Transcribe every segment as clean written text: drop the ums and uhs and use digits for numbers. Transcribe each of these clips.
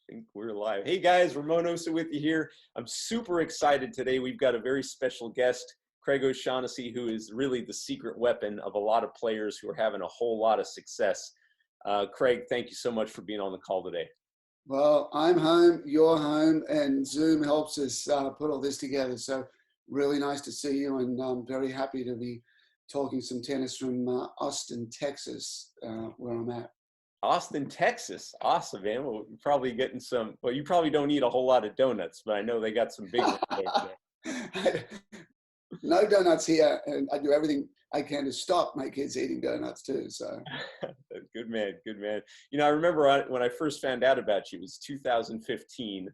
think we're live. Hey guys, Ramon Osa with you here. I'm super excited today. We've got a very special guest, Craig OShannessy, who is really the secret weapon of a lot of players who are having a whole lot of success. Craig, thank you so much for being on the call today. Well, I'm home, you're home, and Zoom helps us put all this together. So really nice to see you, and I'm very happy to be talking some tennis from Austin, Texas, where I'm at. Austin, Texas. Awesome, man. Well, you're probably getting some, well, you probably don't eat a whole lot of donuts, but I know they got some big ones there. No donuts here, and I do everything I can to stop my kids eating donuts too. So good man, good man. You know, I remember when I first found out about you, it was 2015,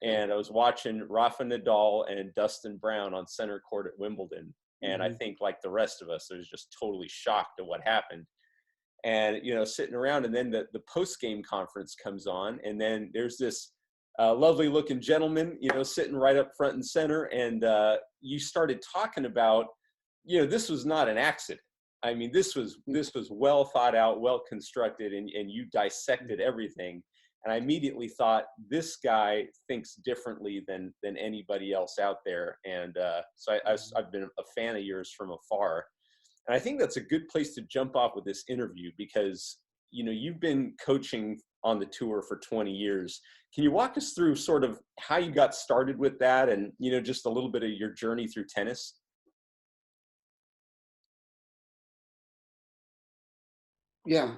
and I was watching Rafa Nadal and Dustin Brown on center court at Wimbledon. And I think, like the rest of us, I was just totally shocked at what happened. And, you know, sitting around, and then the post-game conference comes on, and then there's this lovely looking gentleman, you know, sitting right up front and center. And you started talking about, you know, this was not an accident. I mean, this was well thought out, well constructed, and you dissected everything. And I immediately thought, this guy thinks differently than anybody else out there. And so I've been a fan of yours from afar. And I think that's a good place to jump off with this interview, because, you know, you've been coaching on the tour for 20 years. Can you walk us through sort of how you got started with that, and, you know, just a little bit of your journey through tennis? yeah,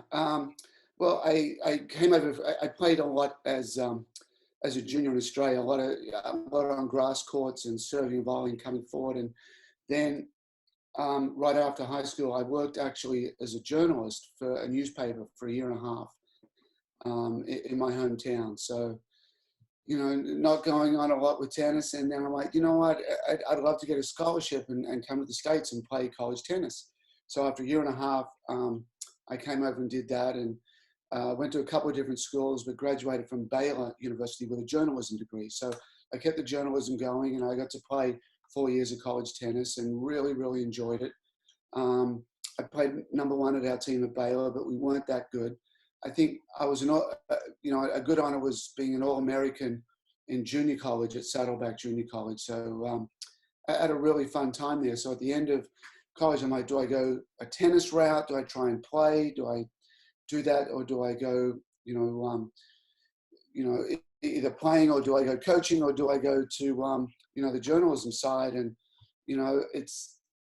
well, I came over. I played a lot as a junior in Australia, a lot on grass courts and serving, volleying, coming forward, and then right after high school, I worked actually as a journalist for a newspaper for a year and a half in my hometown. So, you know, not going on a lot with tennis. And then I'm like, you know what, I'd love to get a scholarship and come to the States and play college tennis. So after a year and a half, I came over and did that, and went to a couple of different schools, but graduated from Baylor University with a journalism degree. So I kept the journalism going, and I got to play 4 years of college tennis and really, really enjoyed it. I played #1 at our team at Baylor, but we weren't that good. I think I was a good honor was being an All-American in junior college at Saddleback Junior College. So I had a really fun time there. So at the end of college, I'm like, do I go a tennis route? Do I try and play? Do I do that, or do I go, either playing, or do I go coaching, or do I go to the journalism side? And you know,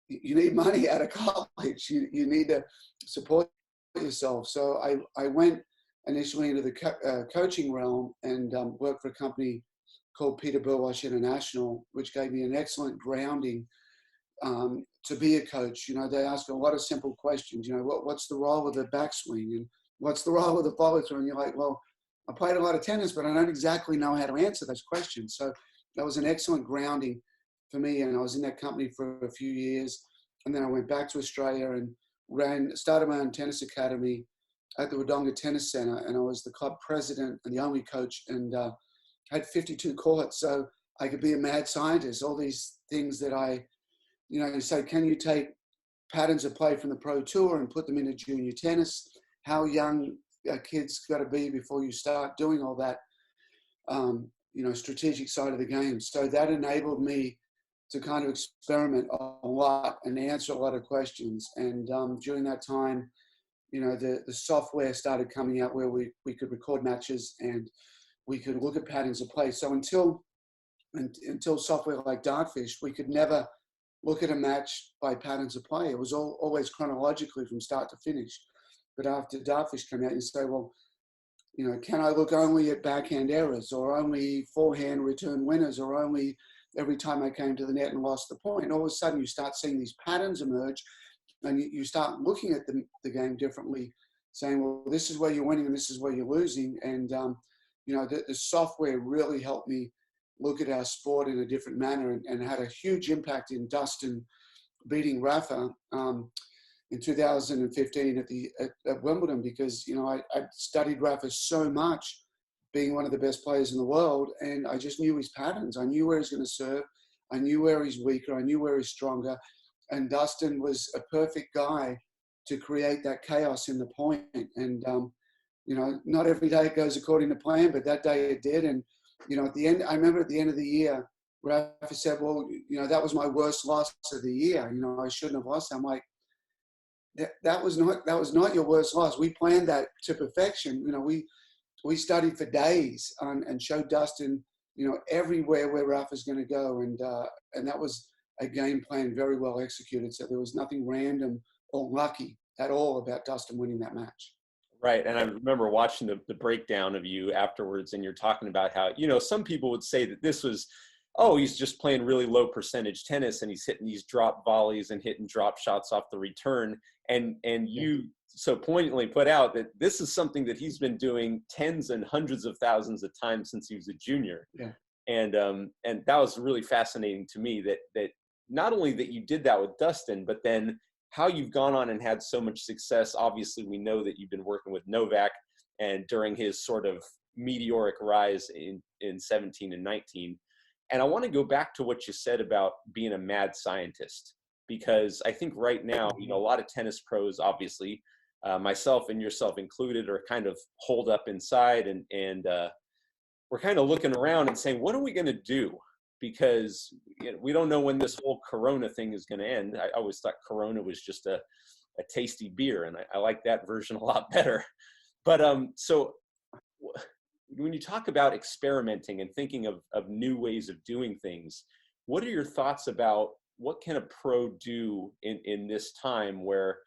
you need money out of college. You need to support yourself. So I went initially into the coaching realm, and worked for a company called Peterborough International, which gave me an excellent grounding to be a coach. You know, they ask a lot of simple questions. You know, what's the role of the backswing, and what's the role of the follow through? And you're like, well, I played a lot of tennis, but I don't exactly know how to answer those questions. So that was an excellent grounding for me. And I was in that company for a few years. And then I went back to Australia and started my own tennis academy at the Wodonga Tennis Centre. And I was the club president and the only coach, and had 52 courts. So I could be a mad scientist, all these things that you say, can you take patterns of play from the pro tour and put them into junior tennis? How young kids got to be before you start doing all that, strategic side of the game. So that enabled me to kind of experiment a lot and answer a lot of questions. And during that time, you know, the software started coming out where we could record matches and we could look at patterns of play. So until software like Dartfish, we could never look at a match by patterns of play. It was always chronologically from start to finish. But after Dartfish came out, you say, well, you know, can I look only at backhand errors, or only forehand return winners, or only every time I came to the net and lost the point? All of a sudden, you start seeing these patterns emerge, and you start looking at the game differently, saying, well, this is where you're winning and this is where you're losing. And, the software really helped me look at our sport in a different manner, and had a huge impact in Dustin beating Rafa in 2015 at Wimbledon, because, you know, I studied Rafa so much, being one of the best players in the world, and I just knew his patterns. I knew where he's going to serve. I knew where he's weaker. I knew where he's stronger. And Dustin was a perfect guy to create that chaos in the point. And, not every day it goes according to plan, but that day it did. And, at the end, I remember at the end of the year, Rafa said, well, that was my worst loss of the year. I shouldn't have lost. I'm like, that was not your worst loss. We planned that to perfection. We studied for days and showed Dustin, everywhere where Rafa's going to go. And that was a game plan very well executed. So there was nothing random or lucky at all about Dustin winning that match. Right. And I remember watching the breakdown of you afterwards, and you're talking about how, some people would say that this was, oh, he's just playing really low percentage tennis and he's hitting these drop volleys and hitting drop shots off the return. And you so poignantly put out that this is something that he's been doing tens and hundreds of thousands of times since he was a junior. Yeah. And that was really fascinating to me that not only that you did that with Dustin, but then how you've gone on and had so much success. Obviously, we know that you've been working with Novak, and during his sort of meteoric rise in 17 and 19. And I want to go back to what you said about being a mad scientist, because I think right now, a lot of tennis pros, obviously, myself and yourself included, are kind of holed up inside, and we're kind of looking around and saying, what are we going to do? Because we don't know when this whole Corona thing is going to end. I always thought Corona was just a tasty beer, and I like that version a lot better. But so when you talk about experimenting and thinking of new ways of doing things, what are your thoughts about what can a pro do in this time where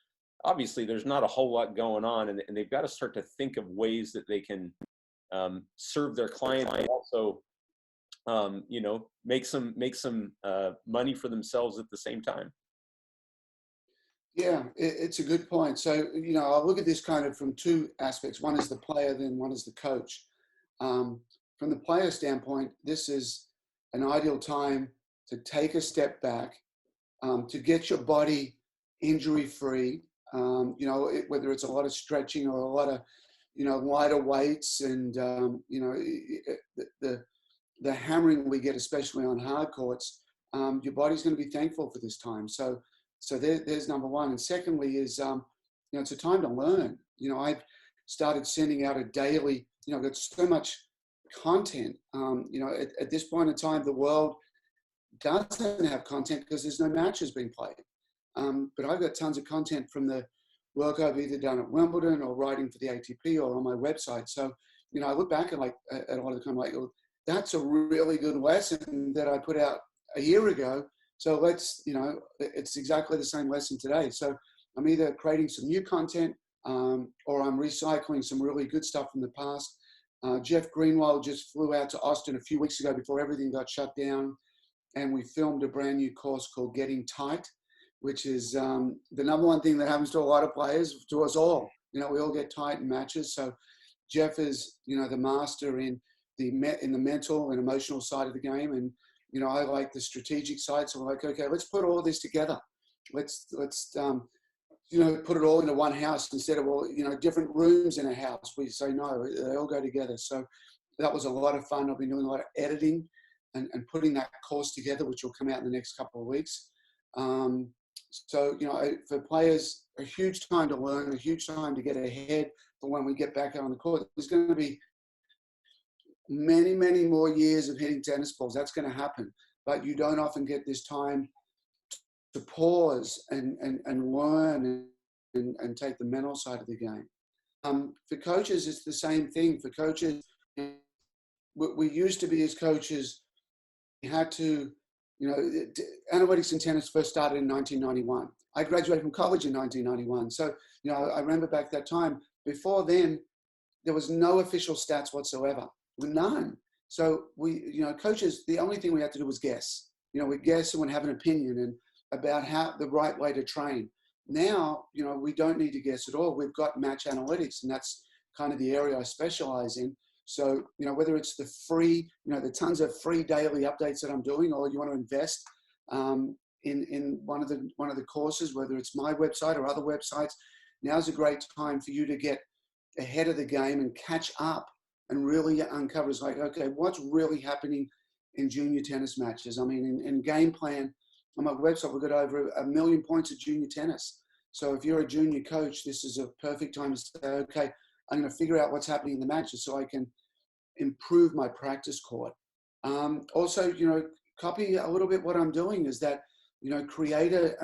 obviously there's not a whole lot going on, and they've got to start to think of ways that they can serve their clients and also make some money for themselves at the same time? Yeah, it's a good point. So, I'll look at this kind of from two aspects. One is the player, then one is the coach. From the player standpoint, this is an ideal time to take a step back, to get your body injury-free, whether it's a lot of stretching or a lot of, lighter weights and, the hammering we get, especially on hard courts, your body's going to be thankful for this time. So there's number one. And secondly is, it's a time to learn. I've started sending out a daily, I've got so much content. At this point in time, the world doesn't have content because there's no matches being played. But I've got tons of content from the work I've either done at Wimbledon or writing for the ATP or on my website. So, I look back at a lot of the time, that's a really good lesson that I put out a year ago. So let's, it's exactly the same lesson today. So I'm either creating some new content or I'm recycling some really good stuff from the past. Jeff Greenwald just flew out to Austin a few weeks ago before everything got shut down. And we filmed a brand new course called Getting Tight, which is the number one thing that happens to a lot of players, to us all. We all get tight in matches. So Jeff is, the master in the mental and emotional side of the game. And, I like the strategic side. So I'm like, okay, let's put all this together. Let's put it all into one house instead of all, different rooms in a house. We say, no, they all go together. So that was a lot of fun. I've been doing a lot of editing and putting that course together, which will come out in the next couple of weeks. So, for players, a huge time to learn, a huge time to get ahead for when we get back out on the court. There's going to be many, many more years of hitting tennis balls. That's going to happen. But you don't often get this time to pause and learn and take the mental side of the game. For coaches, it's the same thing. For coaches, we used to be as coaches, we had to, analytics in tennis first started in 1991. I graduated from college in 1991. So, I remember back that time. Before then, there was no official stats whatsoever. None. So coaches, the only thing we had to do was guess. We'd guess and we'd have an opinion and about how the right way to train. Now, we don't need to guess at all. We've got match analytics, and that's kind of the area I specialize in. So, whether it's the free, the tons of free daily updates that I'm doing, or you want to invest in one of the courses, whether it's my website or other websites, now's a great time for you to get ahead of the game and catch up and really uncover. It's like, okay, what's really happening in junior tennis matches? I mean, in game plan, on my website, we've got over 1 million points of junior tennis. So if you're a junior coach, this is a perfect time to say, okay, I'm going to figure out what's happening in the matches so I can improve my practice court. Also, copy a little bit what I'm doing is that, create a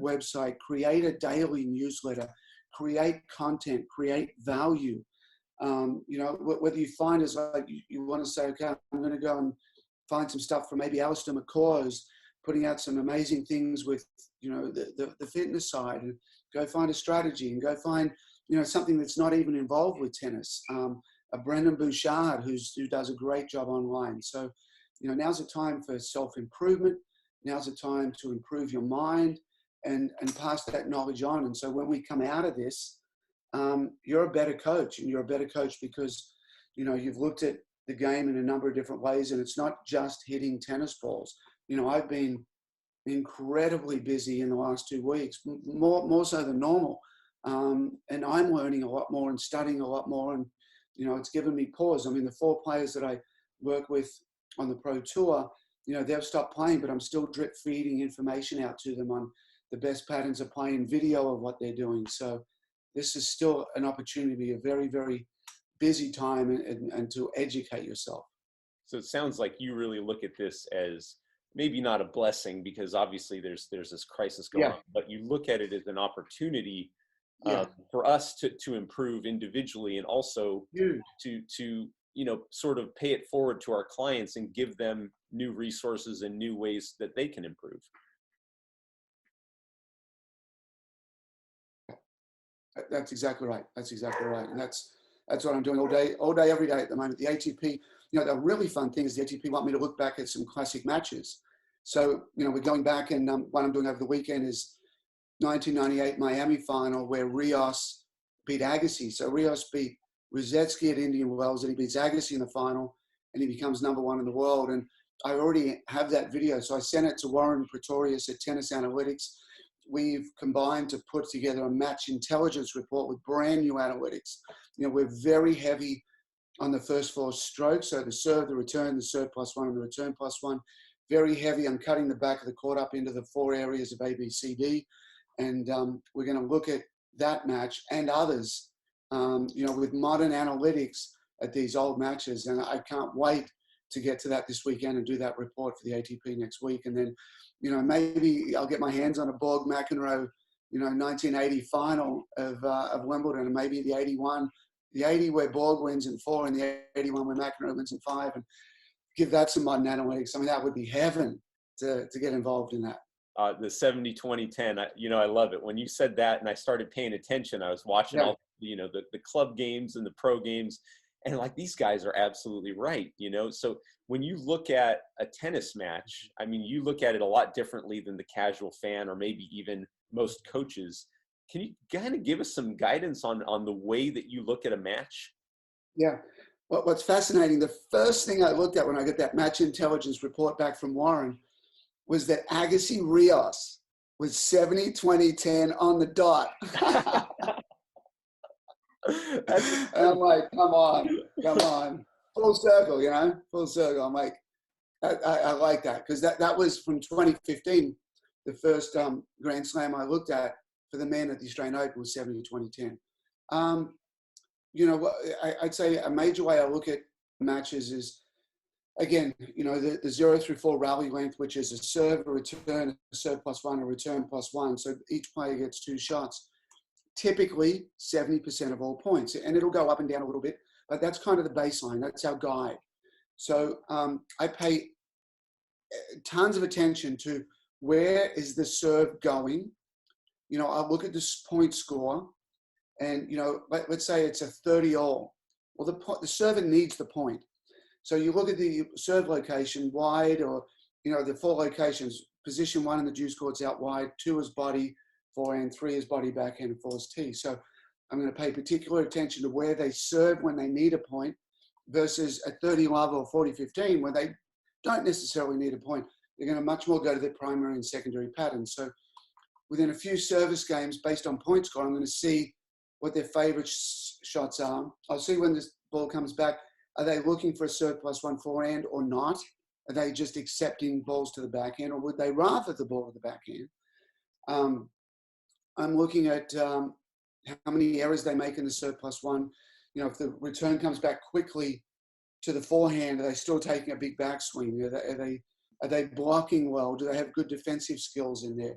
website, create a daily newsletter, create content, create value. Whether you find is like you want to say, okay, I'm going to go and find some stuff from maybe Alistair McCaw who's putting out some amazing things with, the fitness side, and go find a strategy and go find, something that's not even involved with tennis. A Brendan Bouchard who does a great job online. So, now's the time for self-improvement. Now's the time to improve your mind and pass that knowledge on. And so when we come out of this, you're a better coach, and you're a better coach because, you've looked at the game in a number of different ways, and it's not just hitting tennis balls. I've been incredibly busy in the last 2 weeks, more so than normal. And I'm learning a lot more and studying a lot more. And, it's given me pause. I mean, the 4 players that I work with on the Pro Tour, they've stopped playing, but I'm still drip feeding information out to them on the best patterns of play and video of what they're doing. So this is still an opportunity to be a very, very busy time and to educate yourself. So it sounds like you really look at this as maybe not a blessing, because obviously there's this crisis going on, but you look at it as an opportunity for us to improve individually, and also to sort of pay it forward to our clients and give them new resources and new ways that they can improve. That's exactly right. That's exactly right. And that's what I'm doing all day, every day at the moment. The ATP, the really fun thing is the ATP want me to look back at some classic matches. So, we're going back, and what I'm doing over the weekend is 1998 Miami final where Rios beat Agassi. So Rios beat Ruzetsky at Indian Wells, and he beats Agassi in the final, and he becomes #1 in the world. And I already have that video. So I sent it to Warren Pretorius at Tennis Analytics. We've combined to put together a match intelligence report with brand new analytics. We're very heavy on the first 4 strokes. So the serve, the return, the serve +1, and the return +1. Very heavy on cutting the back of the court up into the 4 areas of A, B, C, D. And we're going to look at that match and others, with modern analytics at these old matches. And I can't wait to get to that this weekend and do that report for the ATP next week. And then, maybe I'll get my hands on a Borg McEnroe, 1980 final of Wimbledon, and maybe the 80 where Borg wins in 4 and the 81 where McEnroe wins in 5, and give that some modern analytics. I mean, that would be heaven to get involved in that. The 70-20-10, I love it. When you said that and I started paying attention, I was watching all, the club games and the pro games, and like, these guys are absolutely right, So when you look at a tennis match, I mean, you look at it a lot differently than the casual fan, or maybe even most coaches. Can you kind of give us some guidance on the way that you look at a match? Yeah. What's fascinating, the first thing I looked at when I got that match intelligence report back from Warren was that Agassi Rios was 70-20-10 on the dot. And I'm like, come on. Full circle, full circle. I'm like, I like that, because that was from 2015, the first Grand Slam I looked at for the men at the Australian Open was 70-20-10. I'd say a major way I look at matches is, again, the 0 through 4 rally length, which is a serve, a return, a serve +1, a return +1. So each player gets 2 shots. Typically 70% of all points, and it'll go up and down a little bit, but that's kind of the baseline. That's our guide. So I pay tons of attention to where is the serve going. I look at this point score, and let's say it's a 30-all. Well, the server needs the point. So you look at the serve location wide, or the 4 locations. Position 1 in the deuce court's out wide, 2 is body forehand, 3 is body backhand, and 4 is tee. So I'm going to pay particular attention to where they serve when they need a point, versus a 30-love or 40-15 where they don't necessarily need a point. They're going to much more go to their primary and secondary patterns. So within a few service games, based on point score, I'm going to see what their favorite shots are. I'll see when this ball comes back. Are they looking for a serve +1 forehand or not? Are they just accepting balls to the backhand, or would they rather the ball to the backhand? I'm looking at how many errors they make in the serve +1. you know, if the return comes back quickly to the forehand, are they still taking a big backswing? Are they blocking well? Do they have good defensive skills in there?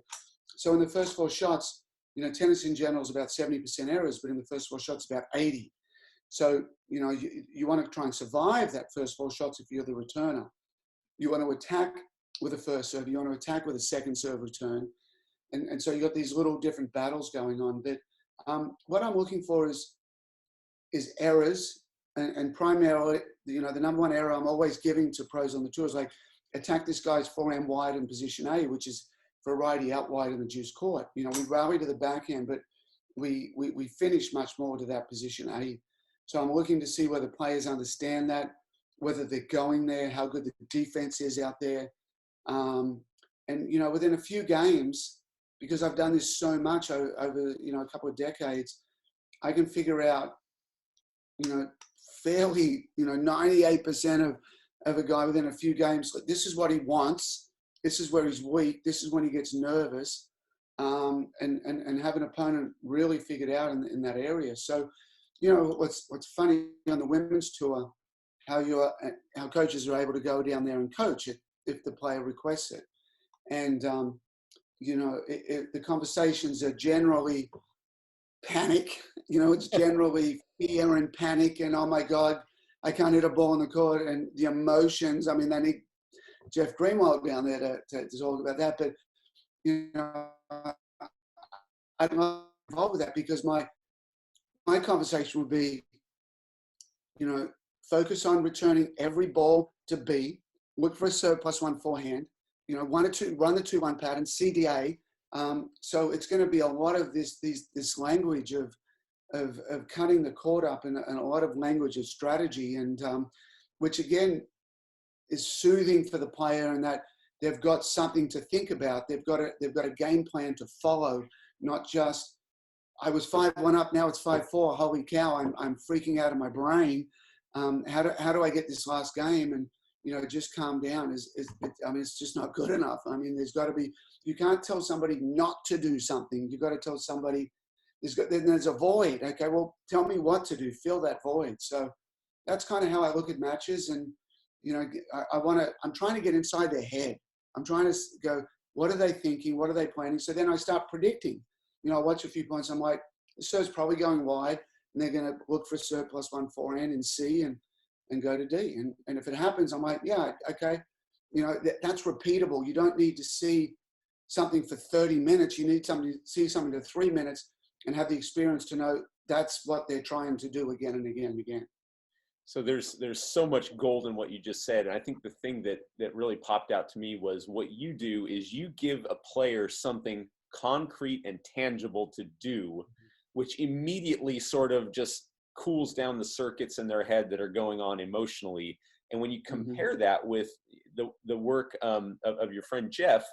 So in the first 4 shots, you know, tennis in general is about 70% errors, but in the first 4 shots, about 80. So, you know, you want to try and survive that first 4 shots if you're the returner. You want to attack with a first serve. You want to attack with a second serve return. And so you've got these little different battles going on. But what I'm looking for is errors. And primarily, you know, the number one error I'm always giving to pros on the tour is like, attack this guy's forehand wide in position A, which is for a righty out wide in the juice court. You know, we rally to the backhand, but we finish much more to that position A. So I'm looking to see whether players understand that, whether they're going there, how good the defense is out there. And, you know, within a few games, because I've done this so much over, you know, a couple of decades, I can figure out, you know, fairly, you know, 98% of a guy within a few games. This is what he wants. This is where he's weak. This is when he gets nervous, and have an opponent really figured out in that area. So, you know, what's funny on the women's tour, how coaches are able to go down there and coach it if the player requests it. And, you know, the conversations are generally panic. You know, it's generally fear and panic and, oh my God, I can't hit a ball on the court, and the emotions. I mean, they need Jeff Greenwald down there to talk about that. But, you know, I'm not involved with that because my conversation would be, you know, focus on returning every ball to B, look for a serve +1 forehand, you know, 1 or 2, run the 2-1 pattern, CDA. So it's going to be a lot of this language of cutting the court up and a lot of language of strategy, and which again is soothing for the player, and that they've got something to think about. They've got a game plan to follow, not just, I was 5-1 up, now it's 5-4. Holy cow, I'm freaking out of my brain. How do I get this last game? And, you know, just calm down. I mean, it's just not good enough. I mean, there's got to be, you can't tell somebody not to do something. You've got to tell somebody, there's a void. Okay, well, tell me what to do. Fill that void. So that's kind of how I look at matches. And, you know, I'm trying to get inside their head. I'm trying to go, what are they thinking? What are they planning? So then I start predicting. You know, I watch a few points. I'm like, the serve's probably going wide, and they're going to look for a serve +1 forehand in C and go to D. And if it happens, I'm like, yeah, okay. You know, that's repeatable. You don't need to see something for 30 minutes. You need somebody to see something for 3 minutes and have the experience to know that's what they're trying to do again and again and again. So there's so much gold in what you just said. And I think the thing that really popped out to me was what you do is you give a player something concrete and tangible to do, which immediately sort of just cools down the circuits in their head that are going on emotionally. And when you compare that with the work of your friend Jeff,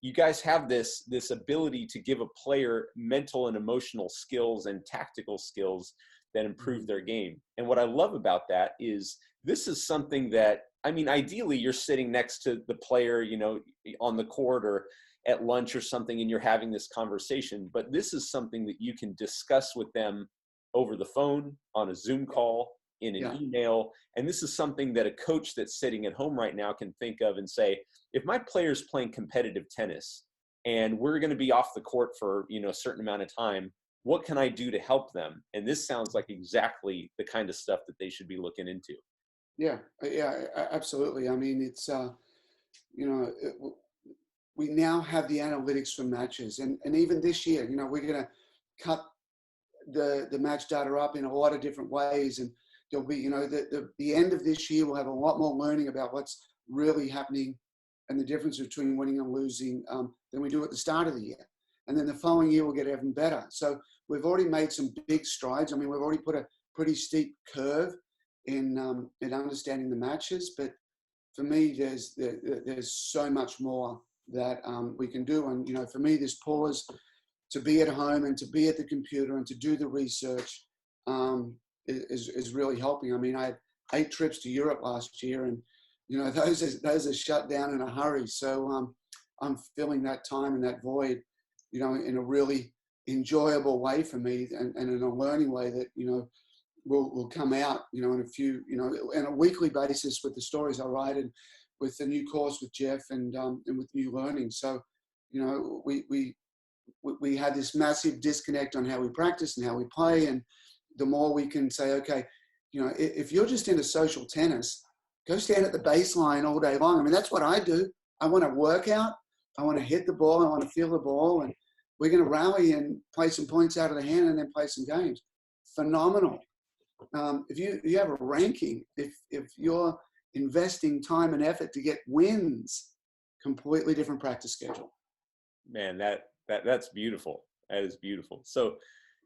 you guys have this ability to give a player mental and emotional skills and tactical skills that improve their game. And what I love about that is this is something that, I mean, ideally you're sitting next to the player, you know, on the court or at lunch or something, and you're having this conversation, but this is something that you can discuss with them over the phone, on a Zoom call, in an email. And this is something that a coach that's sitting at home right now can think of and say, if my player's playing competitive tennis and we're going to be off the court for, you know, a certain amount of time, what can I do to help them? And this sounds like exactly the kind of stuff that they should be looking into. Yeah, absolutely. I mean, it's, you know, we now have the analytics for matches. And even this year, you know, we're going to cut the match data up in a lot of different ways. And there'll be, you know, the end of this year, we'll have a lot more learning about what's really happening and the difference between winning and losing than we do at the start of the year. And then the following year, we'll get even better. So we've already made some big strides. I mean, we've already put a pretty steep curve in understanding the matches. But for me, there's so much more that we can do. And, you know, for me, this pause to be at home and to be at the computer and to do the research is really helping. I mean, I had 8 trips to Europe last year, and, you know, those are shut down in a hurry. So I'm filling that time and that void, you know, in a really enjoyable way for me, and in a learning way that, you know, will come out, in a few, on a weekly basis with the stories I write, and with the new course with Jeff, and with new learning. So, we had this massive disconnect on how we practice and how we play. And the more we can say, okay, if you're just into social tennis, go stand at the baseline all day long. I mean, that's what I do. I want to work out. I want to hit the ball. I want to feel the ball. And we're going to rally and play some points out of the hand and then play some games. Phenomenal. If you have a ranking, if you're investing time and effort to get wins, completely different practice schedule. Man, that's beautiful. That is beautiful. So,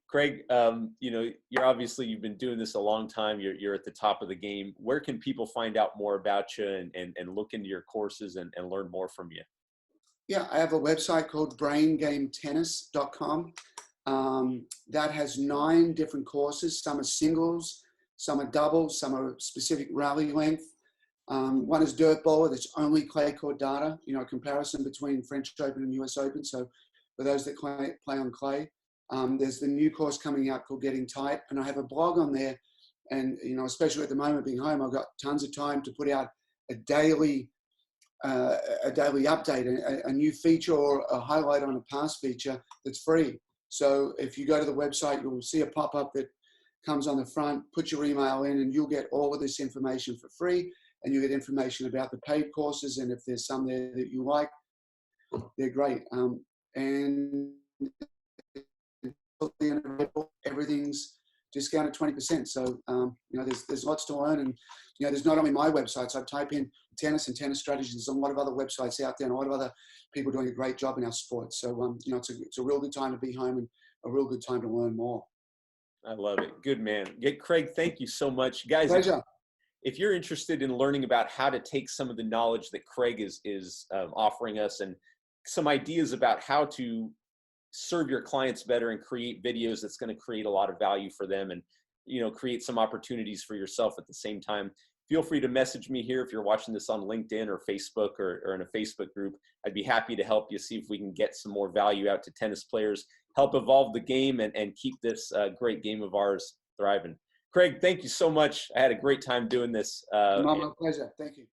Craig, you've been doing this a long time. You're at the top of the game. Where can people find out more about you and look into your courses and learn more from you? Yeah, I have a website called braingametennis.com. That has 9 different courses. Some are singles, some are doubles, some are specific rally length. One is dirt bowler, that's only clay court data, a comparison between French Open and US Open. So for those that play on clay, there's the new course coming out called Getting Tight. And I have a blog on there. And, especially at the moment being home, I've got tons of time to put out a daily update, a new feature or a highlight on a past feature that's free. So if you go to the website, you'll see a pop-up that comes on the front, put your email in, and you'll get all of this information for free. And you get information about the paid courses. And if there's some there that you like, they're great. And everything's discounted 20%. So, there's lots to learn. And, there's not only my websites. I type in tennis and tennis strategies. There's a lot of other websites out there and a lot of other people doing a great job in our sport. So, it's a real good time to be home and a real good time to learn more. I love it. Good man. Craig, thank you so much. Guys, pleasure. If you're interested in learning about how to take some of the knowledge that Craig is offering us and some ideas about how to serve your clients better and create videos that's going to create a lot of value for them and, create some opportunities for yourself at the same time, feel free to message me here if you're watching this on LinkedIn or Facebook or in a Facebook group. I'd be happy to help you see if we can get some more value out to tennis players, help evolve the game and keep this great game of ours thriving. Craig, thank you so much. I had a great time doing this. My pleasure. Thank you.